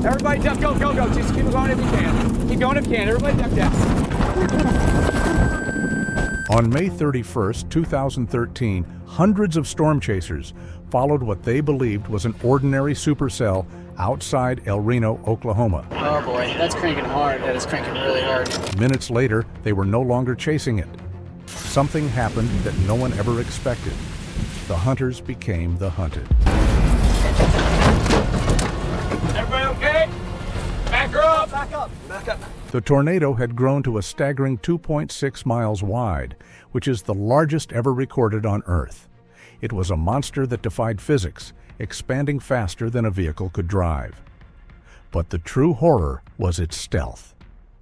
Everybody duck, go, go, go. Just keep going if you can. Keep going if you can. Everybody duck down. On May 31st, 2013, hundreds of storm chasers followed what they believed was an ordinary supercell outside El Reno, Oklahoma. Oh boy, that's cranking hard. That is cranking really hard. Minutes later, they were no longer chasing it. Something happened that no one ever expected. The hunters became the hunted. Everybody okay? Back her up. Back up. Back up. The tornado had grown to a staggering 2.6 miles wide, which is the largest ever recorded on Earth. It was a monster that defied physics, expanding faster than a vehicle could drive. But the true horror was its stealth.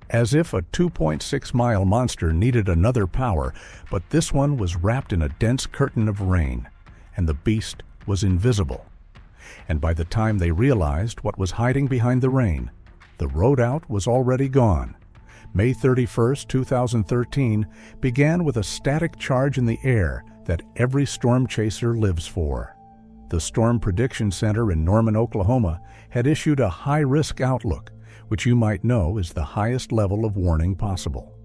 As if a 2.6-mile monster needed another power, but this one was wrapped in a dense curtain of rain, and the beast was invisible. And by the time they realized what was hiding behind the rain, the road out was already gone. May 31st, 2013 began with a static charge in the air that every storm chaser lives for. The Storm Prediction Center in Norman, Oklahoma had issued a high-risk outlook, which you might know is the highest level of warning possible.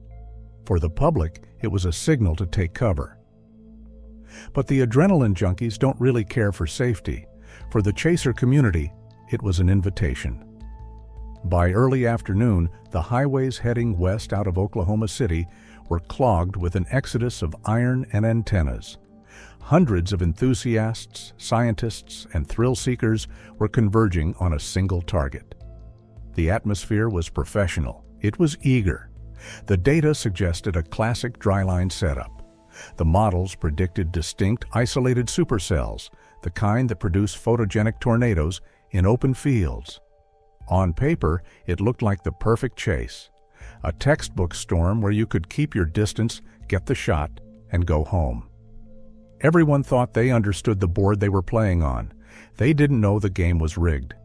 For the public, it was a signal to take cover. But the adrenaline junkies don't really care for safety. For the chaser community, it was an invitation. By early afternoon, the highways heading west out of Oklahoma City were clogged with an exodus of iron and antennas. Hundreds of enthusiasts, scientists, and thrill-seekers were converging on a single target. The atmosphere was professional. It was eager. The data suggested a classic dryline setup. The models predicted distinct, isolated supercells, the kind that produce photogenic tornadoes in open fields. On paper, it looked like the perfect chase, a textbook storm where you could keep your distance, get the shot, and go home. Everyone thought they understood the board they were playing on. They didn't know the game was rigged.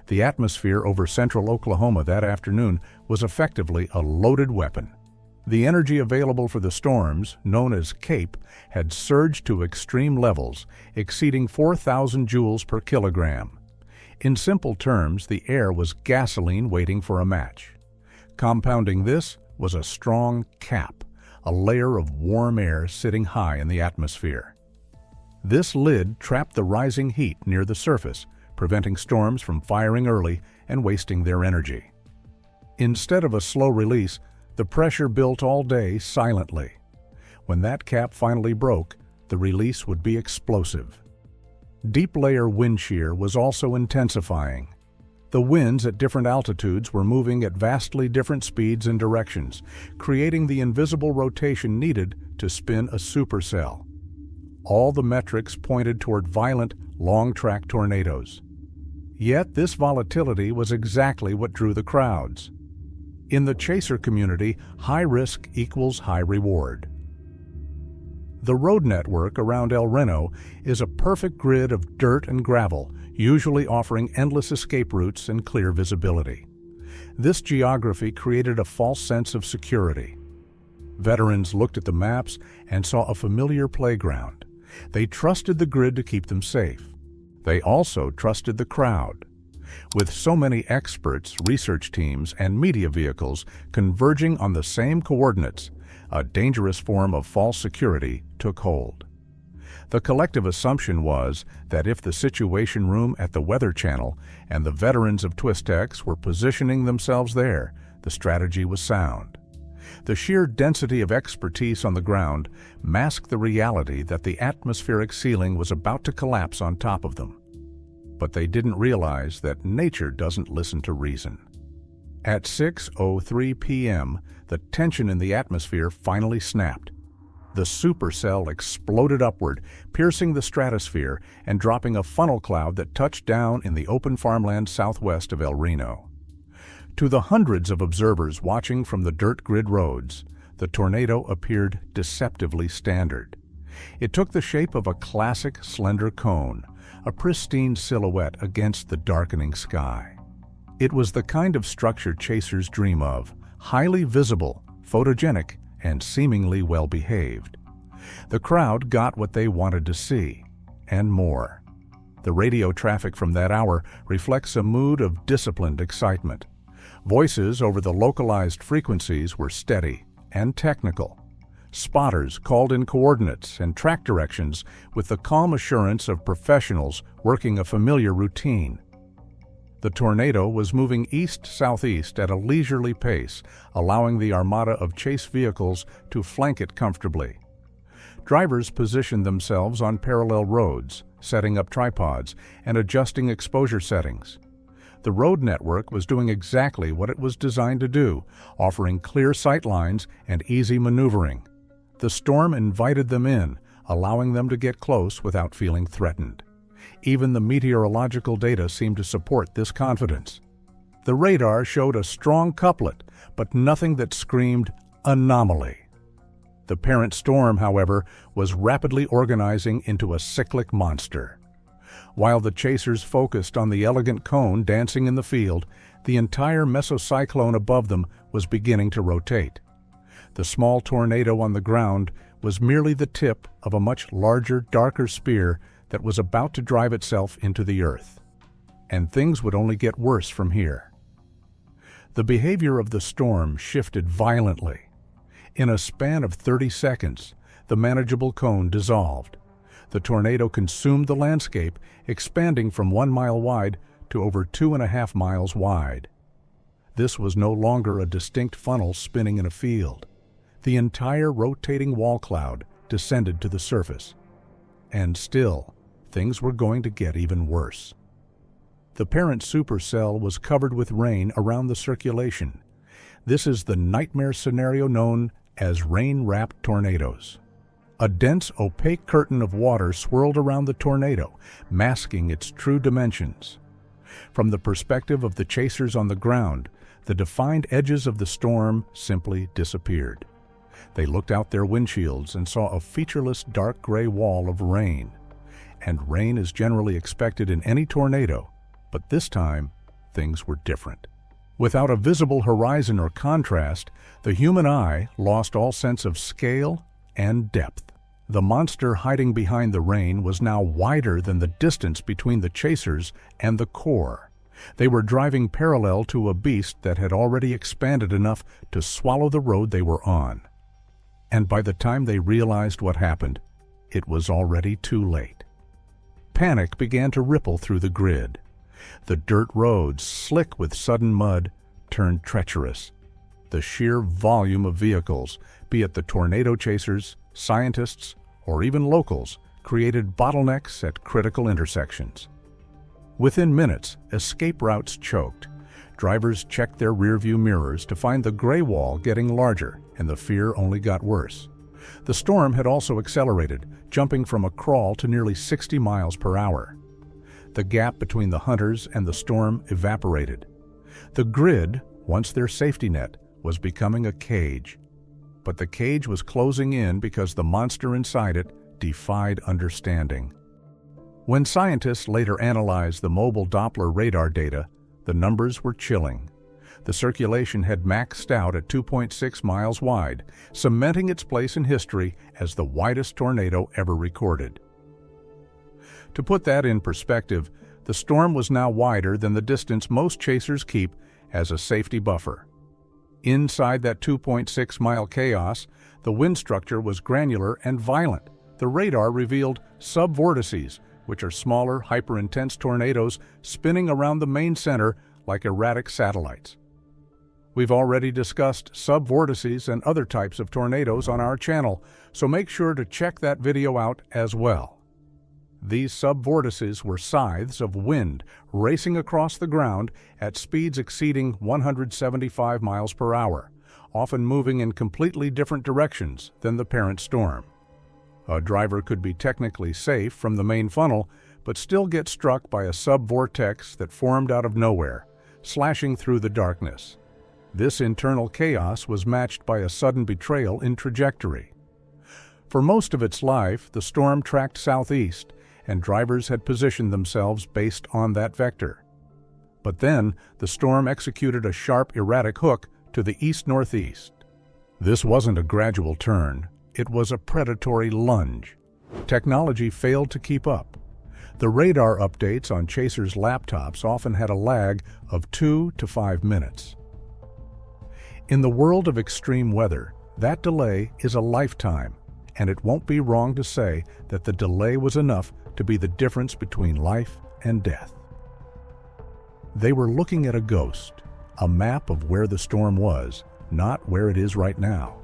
The atmosphere over central Oklahoma that afternoon was effectively a loaded weapon. The energy available for the storms, known as CAPE, had surged to extreme levels, exceeding 4,000 joules per kilogram. In simple terms, the air was gasoline waiting for a match. Compounding this was a strong cap, a layer of warm air sitting high in the atmosphere. This lid trapped the rising heat near the surface, preventing storms from firing early and wasting their energy. Instead of a slow release, the pressure built all day silently. When that cap finally broke, the release would be explosive. Deep layer wind shear was also intensifying. The winds at different altitudes were moving at vastly different speeds and directions, creating the invisible rotation needed to spin a supercell. All the metrics pointed toward violent, long-track tornadoes. Yet this volatility was exactly what drew the crowds. In the chaser community, high risk equals high reward. The road network around El Reno is a perfect grid of dirt and gravel, usually offering endless escape routes and clear visibility. This geography created a false sense of security. Veterans looked at the maps and saw a familiar playground. They trusted the grid to keep them safe. They also trusted the crowd. With so many experts, research teams, and media vehicles converging on the same coordinates, a dangerous form of false security took hold. The collective assumption was that if the Situation Room at the Weather Channel and the veterans of Twistex were positioning themselves there, the strategy was sound. The sheer density of expertise on the ground masked the reality that the atmospheric ceiling was about to collapse on top of them. But they didn't realize that nature doesn't listen to reason. At 6:03 p.m., the tension in the atmosphere finally snapped. The supercell exploded upward, piercing the stratosphere and dropping a funnel cloud that touched down in the open farmland southwest of El Reno. To the hundreds of observers watching from the dirt grid roads, the tornado appeared deceptively standard. It took the shape of a classic slender cone, a pristine silhouette against the darkening sky. It was the kind of structure chasers dream of, highly visible, photogenic, and seemingly well-behaved. The crowd got what they wanted to see, and more. The radio traffic from that hour reflects a mood of disciplined excitement. Voices over the localized frequencies were steady and technical. Spotters called in coordinates and track directions with the calm assurance of professionals working a familiar routine. The tornado was moving east-southeast at a leisurely pace, allowing the armada of chase vehicles to flank it comfortably. Drivers positioned themselves on parallel roads, setting up tripods and adjusting exposure settings. The road network was doing exactly what it was designed to do, offering clear sight lines and easy maneuvering. The storm invited them in, allowing them to get close without feeling threatened. Even the meteorological data seemed to support this confidence. The radar showed a strong couplet, but nothing that screamed anomaly. The parent storm, however, was rapidly organizing into a cyclic monster. While the chasers focused on the elegant cone dancing in the field, the entire mesocyclone above them was beginning to rotate. The small tornado on the ground was merely the tip of a much larger, darker spear that was about to drive itself into the earth. And things would only get worse from here. The behavior of the storm shifted violently. In a span of 30 seconds, the manageable cone dissolved. The tornado consumed the landscape, expanding from 1 mile wide to over 2.5 miles wide. This was no longer a distinct funnel spinning in a field. The entire rotating wall cloud descended to the surface. And still, things were going to get even worse. The parent supercell was covered with rain around the circulation. This is the nightmare scenario known as rain-wrapped tornadoes. A dense, opaque curtain of water swirled around the tornado, masking its true dimensions. From the perspective of the chasers on the ground, the defined edges of the storm simply disappeared. They looked out their windshields and saw a featureless dark gray wall of rain. And rain is generally expected in any tornado, but this time, things were different. Without a visible horizon or contrast, the human eye lost all sense of scale and depth. The monster hiding behind the rain was now wider than the distance between the chasers and the core. They were driving parallel to a beast that had already expanded enough to swallow the road they were on. And by the time they realized what happened, it was already too late. Panic began to ripple through the grid. The dirt roads, slick with sudden mud, turned treacherous. The sheer volume of vehicles, be it the tornado chasers, scientists, or even locals, created bottlenecks at critical intersections. Within minutes, escape routes choked. Drivers checked their rearview mirrors to find the gray wall getting larger, and the fear only got worse. The storm had also accelerated, jumping from a crawl to nearly 60 miles per hour. The gap between the hunters and the storm evaporated. The grid, once their safety net, was becoming a cage. But the cage was closing in because the monster inside it defied understanding. When scientists later analyzed the mobile Doppler radar data, the numbers were chilling. The circulation had maxed out at 2.6 miles wide, cementing its place in history as the widest tornado ever recorded. To put that in perspective, the storm was now wider than the distance most chasers keep as a safety buffer. Inside that 2.6-mile chaos, the wind structure was granular and violent. The radar revealed subvortices, which are smaller, hyper-intense tornadoes spinning around the main center like erratic satellites. We've already discussed subvortices and other types of tornadoes on our channel, so make sure to check that video out as well. These subvortices were scythes of wind racing across the ground at speeds exceeding 175 miles per hour, often moving in completely different directions than the parent storm. A driver could be technically safe from the main funnel, but still get struck by a subvortex that formed out of nowhere, slashing through the darkness. This internal chaos was matched by a sudden betrayal in trajectory. For most of its life, the storm tracked southeast, and drivers had positioned themselves based on that vector. But then, the storm executed a sharp, erratic hook to the east-northeast. This wasn't a gradual turn, it was a predatory lunge. Technology failed to keep up. The radar updates on chasers' laptops often had a lag of 2 to 5 minutes. In the world of extreme weather, that delay is a lifetime, and it won't be wrong to say that the delay was enough to be the difference between life and death. They were looking at a ghost, a map of where the storm was, not where it is right now.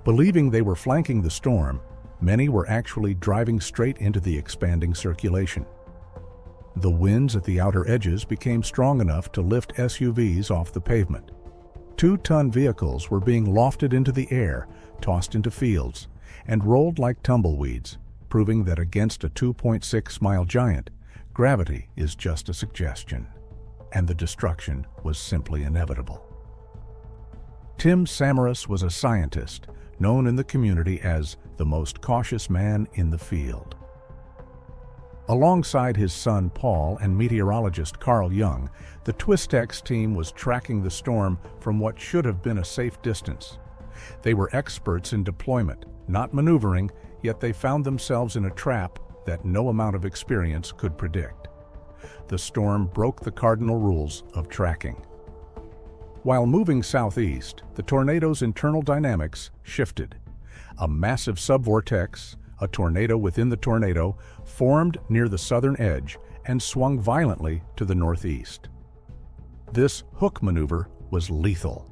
Believing they were flanking the storm, many were actually driving straight into the expanding circulation. The winds at the outer edges became strong enough to lift SUVs off the pavement. 2-ton vehicles were being lofted into the air, tossed into fields, and rolled like tumbleweeds, proving that against a 2.6-mile giant, gravity is just a suggestion, and the destruction was simply inevitable. Tim Samaras was a scientist, known in the community as the most cautious man in the field. Alongside his son Paul and meteorologist Carl Young, the Twistex team was tracking the storm from what should have been a safe distance. They were experts in deployment, not maneuvering, yet they found themselves in a trap that no amount of experience could predict. The storm broke the cardinal rules of tracking. While moving southeast, the tornado's internal dynamics shifted. A massive subvortex, a tornado within the tornado, formed near the southern edge and swung violently to the northeast. This hook maneuver was lethal.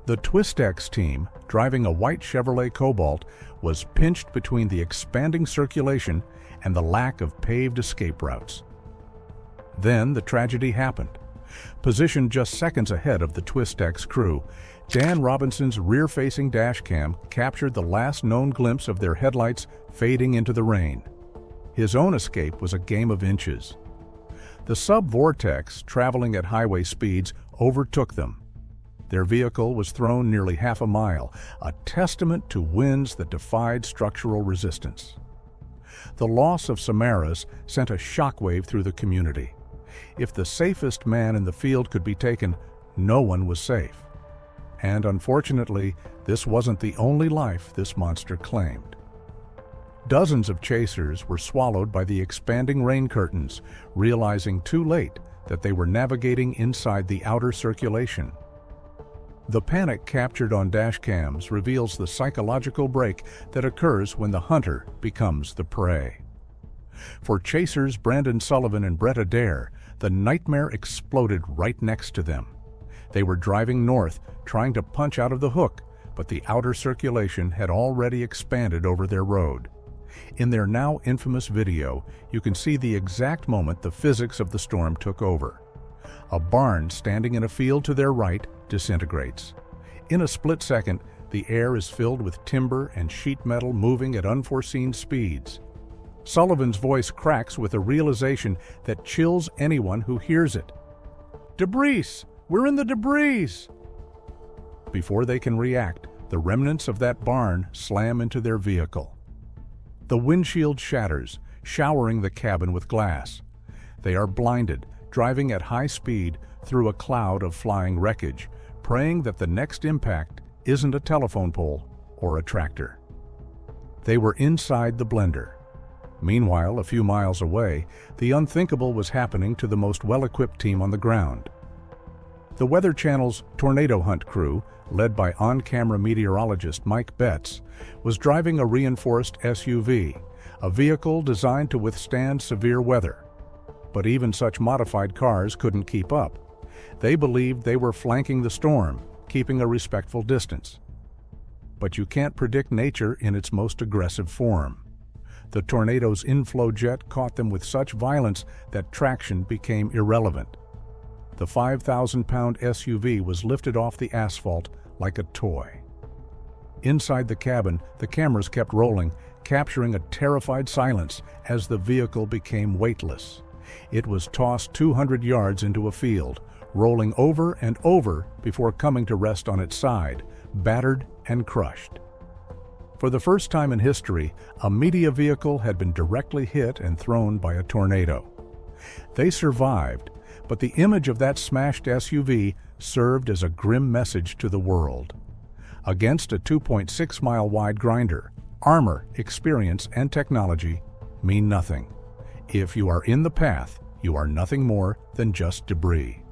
The Twistex team, driving a white Chevrolet Cobalt, was pinched between the expanding circulation and the lack of paved escape routes. Then the tragedy happened. Positioned just seconds ahead of the Twistex crew, Dan Robinson's rear-facing dashcam captured the last known glimpse of their headlights fading into the rain. His own escape was a game of inches. The subvortex, traveling at highway speeds, overtook them. Their vehicle was thrown nearly half a mile, a testament to winds that defied structural resistance. The loss of Samaras sent a shockwave through the community. If the safest man in the field could be taken, no one was safe. And unfortunately, this wasn't the only life this monster claimed. Dozens of chasers were swallowed by the expanding rain curtains, realizing too late that they were navigating inside the outer circulation. The panic captured on dashcams reveals the psychological break that occurs when the hunter becomes the prey. For chasers Brandon Sullivan and Brett Adair, the nightmare exploded right next to them. They were driving north, trying to punch out of the hook, but the outer circulation had already expanded over their road. In their now infamous video, you can see the exact moment the physics of the storm took over. A barn standing in a field to their right disintegrates. In a split second, the air is filled with timber and sheet metal moving at unforeseen speeds. Sullivan's voice cracks with a realization that chills anyone who hears it. "Debris! We're in the debris!" Before they can react, the remnants of that barn slam into their vehicle. The windshield shatters, showering the cabin with glass. They are blinded, driving at high speed through a cloud of flying wreckage, praying that the next impact isn't a telephone pole or a tractor. They were inside the blender. Meanwhile, a few miles away, the unthinkable was happening to the most well-equipped team on the ground. The Weather Channel's Tornado Hunt crew, led by on-camera meteorologist Mike Betts, was driving a reinforced SUV, a vehicle designed to withstand severe weather. But even such modified cars couldn't keep up. They believed they were flanking the storm, keeping a respectful distance. But you can't predict nature in its most aggressive form. The tornado's inflow jet caught them with such violence that traction became irrelevant. The 5,000-pound SUV was lifted off the asphalt like a toy. Inside the cabin, the cameras kept rolling, capturing a terrified silence as the vehicle became weightless. It was tossed 200 yards into a field, rolling over and over before coming to rest on its side, battered and crushed. For the first time in history, a media vehicle had been directly hit and thrown by a tornado. They survived, but the image of that smashed SUV served as a grim message to the world. Against a 2.6-mile wide grinder, armor, experience, and technology mean nothing. If you are in the path, you are nothing more than just debris.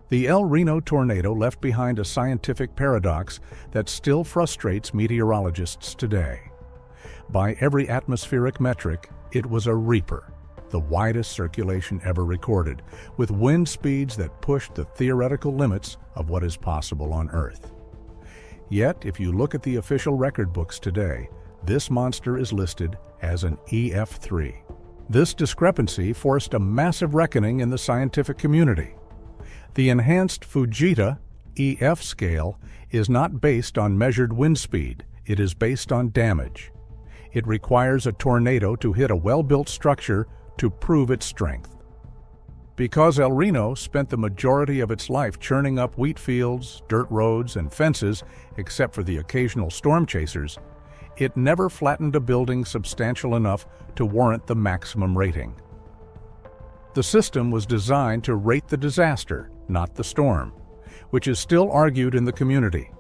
The El Reno tornado left behind a scientific paradox that still frustrates meteorologists today. By every atmospheric metric, it was a reaper, the widest circulation ever recorded, with wind speeds that pushed the theoretical limits of what is possible on Earth. Yet, if you look at the official record books today, this monster is listed as an EF3. This discrepancy forced a massive reckoning in the scientific community. The enhanced Fujita EF scale is not based on measured wind speed, it is based on damage. It requires a tornado to hit a well-built structure to prove its strength. Because El Reno spent the majority of its life churning up wheat fields, dirt roads, and fences, except for the occasional storm chasers, it never flattened a building substantial enough to warrant the maximum rating. The system was designed to rate the disaster, not the storm, which is still argued in the community.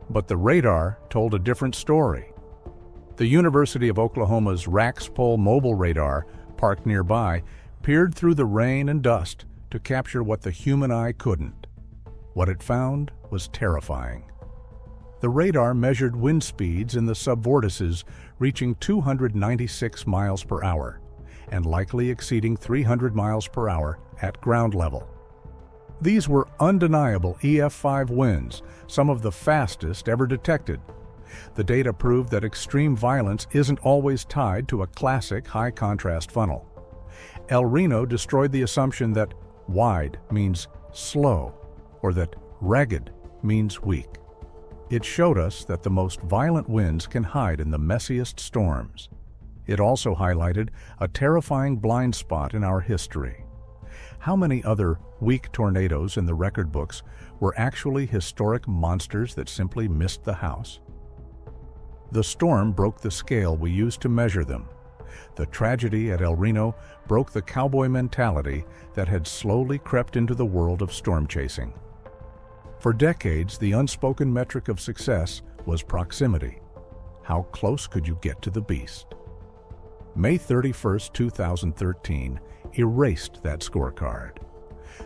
But the radar told a different story. The University of Oklahoma's Rax-Pol mobile radar, parked nearby, peered through the rain and dust to capture what the human eye couldn't. What it found was terrifying. The radar measured wind speeds in the subvortices reaching 296 miles per hour and likely exceeding 300 miles per hour at ground level. These were undeniable EF5 winds, some of the fastest ever detected. The data proved that extreme violence isn't always tied to a classic high-contrast funnel. El Reno destroyed the assumption that wide means slow or that ragged means weak. It showed us that the most violent winds can hide in the messiest storms. It also highlighted a terrifying blind spot in our history. How many other weak tornadoes in the record books were actually historic monsters that simply missed the house? The storm broke the scale we used to measure them. The tragedy at El Reno broke the cowboy mentality that had slowly crept into the world of storm chasing. For decades, the unspoken metric of success was proximity. How close could you get to the beast? May 31, 2013, erased that scorecard.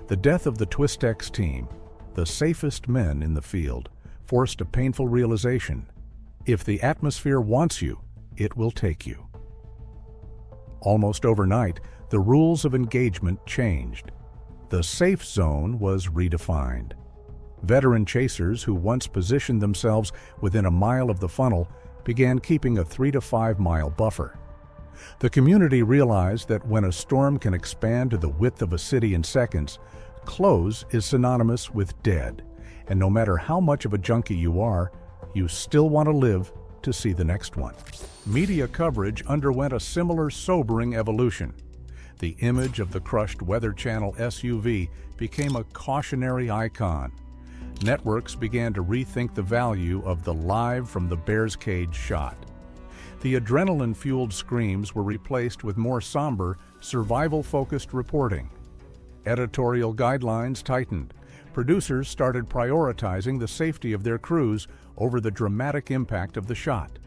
The death of the Twistex team, the safest men in the field, forced a painful realization. If the atmosphere wants you, it will take you. Almost overnight, the rules of engagement changed. The safe zone was redefined. Veteran chasers who once positioned themselves within a mile of the funnel began keeping a 3 to 5 mile buffer. The community realized that when a storm can expand to the width of a city in seconds, close is synonymous with dead, and no matter how much of a junkie you are, you still want to live to see the next one. Media coverage underwent a similar sobering evolution. The image of the crushed Weather Channel SUV became a cautionary icon. Networks began to rethink the value of the live from the bear's cage shot. The adrenaline-fueled screams were replaced with more somber, survival-focused reporting. Editorial guidelines tightened. Producers started prioritizing the safety of their crews over the dramatic impact of the shot.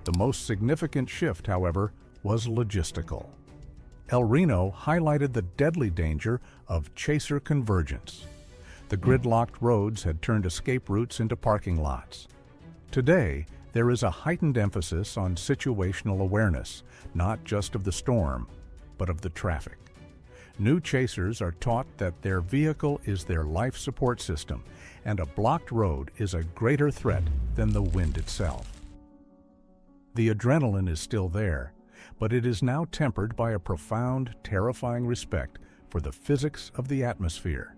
The most significant shift, however, was logistical. El Reno highlighted the deadly danger of chaser convergence. The gridlocked roads had turned escape routes into parking lots. Today, there is a heightened emphasis on situational awareness, not just of the storm, but of the traffic. New chasers are taught that their vehicle is their life support system, and a blocked road is a greater threat than the wind itself. The adrenaline is still there, but it is now tempered by a profound, terrifying respect for the physics of the atmosphere.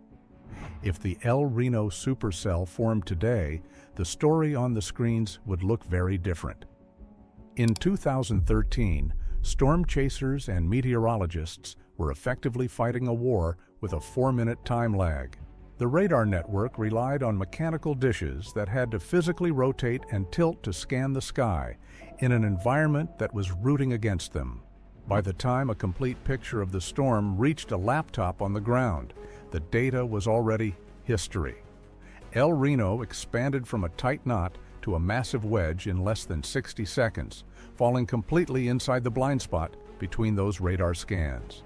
If the El Reno supercell formed today, the story on the screens would look very different. In 2013, storm chasers and meteorologists were effectively fighting a war with a 4-minute time lag. The radar network relied on mechanical dishes that had to physically rotate and tilt to scan the sky in an environment that was rooting against them. By the time a complete picture of the storm reached a laptop on the ground, the data was already history. El Reno expanded from a tight knot to a massive wedge in less than 60 seconds, falling completely inside the blind spot between those radar scans.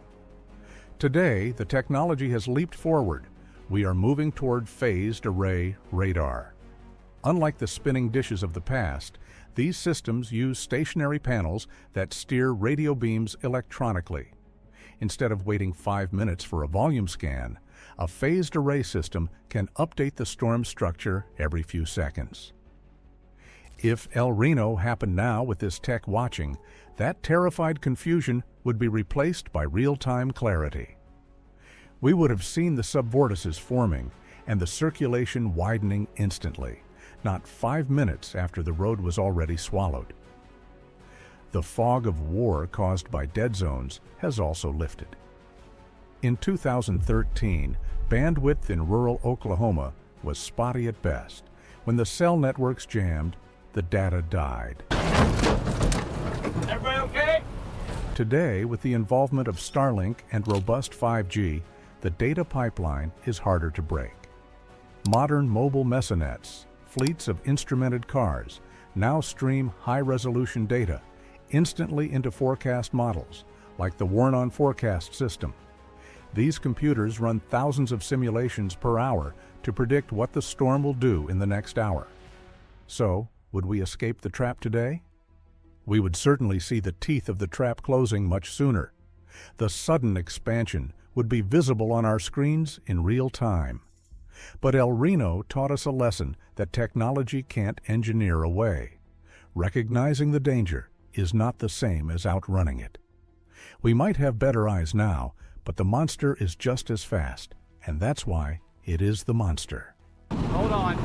Today, the technology has leaped forward. We are moving toward phased array radar. Unlike the spinning dishes of the past, these systems use stationary panels that steer radio beams electronically. Instead of waiting 5 minutes for a volume scan, a phased array system can update the storm structure every few seconds. If El Reno happened now with this tech watching, that terrified confusion would be replaced by real-time clarity. We would have seen the subvortices forming and the circulation widening instantly, not 5 minutes after the road was already swallowed. The fog of war caused by dead zones has also lifted. In 2013, bandwidth in rural Oklahoma was spotty at best. When the cell networks jammed, the data died. Everybody okay? Today, with the involvement of Starlink and robust 5G, the data pipeline is harder to break. Modern mobile mesonets, fleets of instrumented cars, now stream high-resolution data instantly into forecast models, like the Warn-On forecast system. These computers run thousands of simulations per hour to predict what the storm will do in the next hour. So, would we escape the trap today? We would certainly see the teeth of the trap closing much sooner. The sudden expansion would be visible on our screens in real time. But El Reno taught us a lesson that technology can't engineer away. Recognizing the danger is not the same as outrunning it. We might have better eyes now, but the monster is just as fast, and that's why it is the monster. Hold on.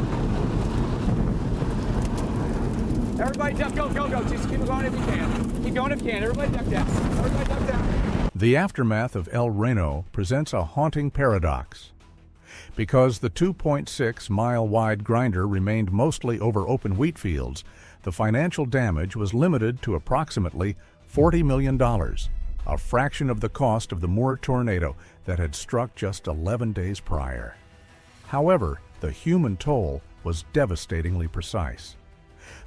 Everybody duck, go. Just keep going if you can. Keep going if you can. Everybody duck down. Everybody duck down. The aftermath of El Reno presents a haunting paradox. Because the 2.6-mile-wide grinder remained mostly over open wheat fields, the financial damage was limited to approximately $40 million, a fraction of the cost of the Moore tornado that had struck just 11 days prior. However, the human toll was devastatingly precise.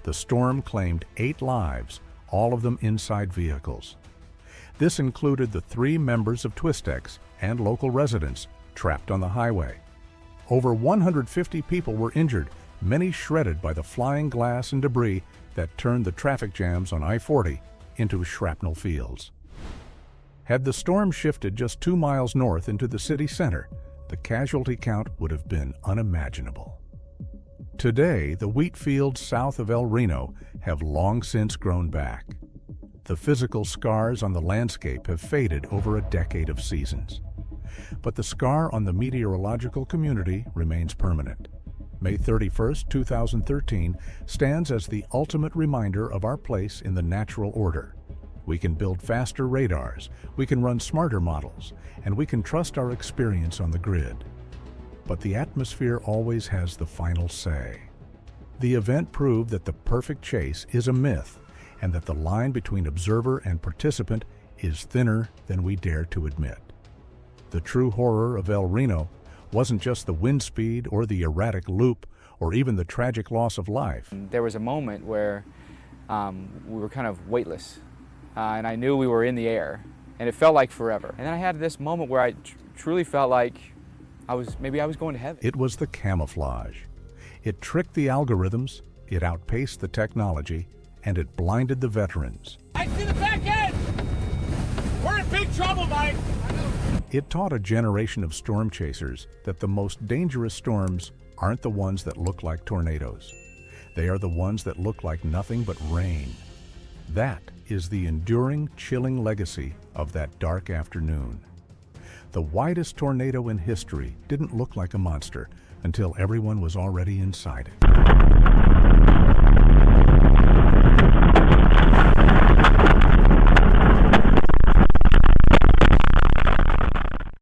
The storm claimed 8 lives, all of them inside vehicles. This included the 3 members of Twistex and local residents trapped on the highway. Over 150 people were injured, many shredded by the flying glass and debris that turned the traffic jams on I-40 into shrapnel fields. Had the storm shifted just 2 miles north into the city center, the casualty count would have been unimaginable. Today, the wheat fields south of El Reno have long since grown back. The physical scars on the landscape have faded over a decade of seasons. But the scar on the meteorological community remains permanent. May 31, 2013 stands as the ultimate reminder of our place in the natural order. We can build faster radars, we can run smarter models, and we can trust our experience on the grid. But the atmosphere always has the final say. The event proved that the perfect chase is a myth, and that the line between observer and participant is thinner than we dare to admit. The true horror of El Reno wasn't just the wind speed or the erratic loop or even the tragic loss of life. There was a moment where we were kind of weightless, and I knew we were in the air, and it felt like forever. And then I had this moment where I truly felt like maybe I was going to heaven. It was the camouflage. It tricked the algorithms, it outpaced the technology, and it blinded the veterans. I see the back end! We're in big trouble, Mike! It taught a generation of storm chasers that the most dangerous storms aren't the ones that look like tornadoes. They are the ones that look like nothing but rain. That is the enduring, chilling legacy of that dark afternoon. The widest tornado in history didn't look like a monster until everyone was already inside it.